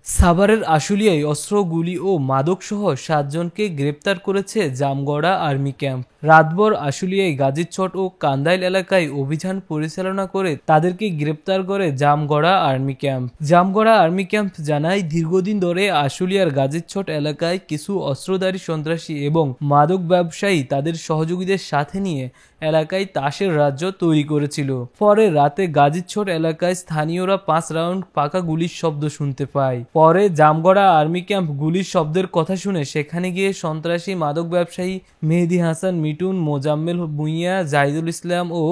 সাভারের আশুলিয়ায় অস্ত্র, গুলি ও মাদকসহ ৭ জনকে গ্রেপ্তার করেছে জামগড়া আর্মি ক্যাম্প। রাতভর আশুলিয়ায় গাজীরচট ও কান্দাইল এলাকায় অভিযান পরিচালনা করে তাদেরকে গ্রেপ্তার করে Jamgora army camp. Jamgora army camp জানায়, দীর্ঘদিন ধরে আশুলিয়ার গাজীরচট এলাকায় কিছু অস্ত্রধারী সন্ত্রাসী এবং মাদক ব্যবসায়ী তাদের সহযোগীদের সাথে নিয়ে এলাকায় তাসের রাজ্য তৈরি করেছিল। পরে রাতে গাজীরচট এলাকায় স্থানীয়রা ৫ রাউন্ড পাকা গুলির শব্দ শুনতে পায়। পরে জামগড়া আর্মি ক্যাম্প গুলির শব্দের কথা শুনে সেখানে গিয়ে সন্ত্রাসী মাদক ব্যবসায়ী মেহেদী হাসান মিটুন, মোজাম্মেল ভূঁইয়া, জাহিদুল ইসলাম ও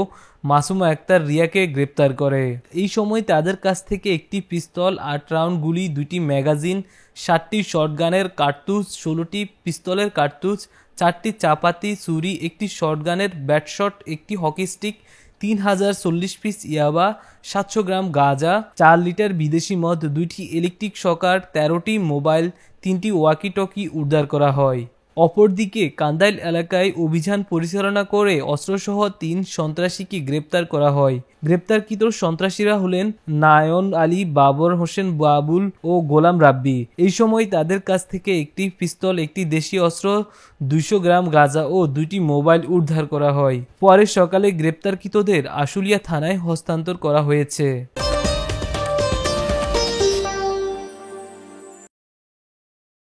মাসুমা আক্তার রিয়াকে গ্রেপ্তার করে। এই সময় তাদের কাছ থেকে একটি পিস্তল, ৮ রাউন্ড গুলি, ২টি ম্যাগাজিন, ৭টি শটগানের কার্তুজ, ১৬টি পিস্তলের কার্তুজ, ৪টি চাপাতি, ছুরি, একটি শটগানের ব্যাটশট, একটি হকি স্টিক, ৩০৪০ পিস ইয়াবা, ৭০০ গ্রাম গাঁজা, ৪ লিটার বিদেশি মদ, ২টি ইলেকট্রিক শকার, ১৩টি মোবাইল, ৩টি ওয়াকি-টকি উদ্ধার করা হয়। অপরদিকে কান্দাইল এলাকায় অভিযান পরিচালনা করে অস্ত্রসহ ৩ সন্ত্রাসীকে গ্রেপ্তার করা হয়। গ্রেপ্তারকৃত সন্ত্রাসীরা হলেন নায়ন আলী, বাবর হোসেন বাবুল ও গোলাম রাব্বি। এই সময় তাদের কাছ থেকে একটি পিস্তল, একটি দেশি অস্ত্র, ২০০ গ্রাম গাঁজা ও ২টি মোবাইল উদ্ধার করা হয়। পরে সকালে গ্রেপ্তারকৃতদের আশুলিয়া থানায় হস্তান্তর করা হয়েছে।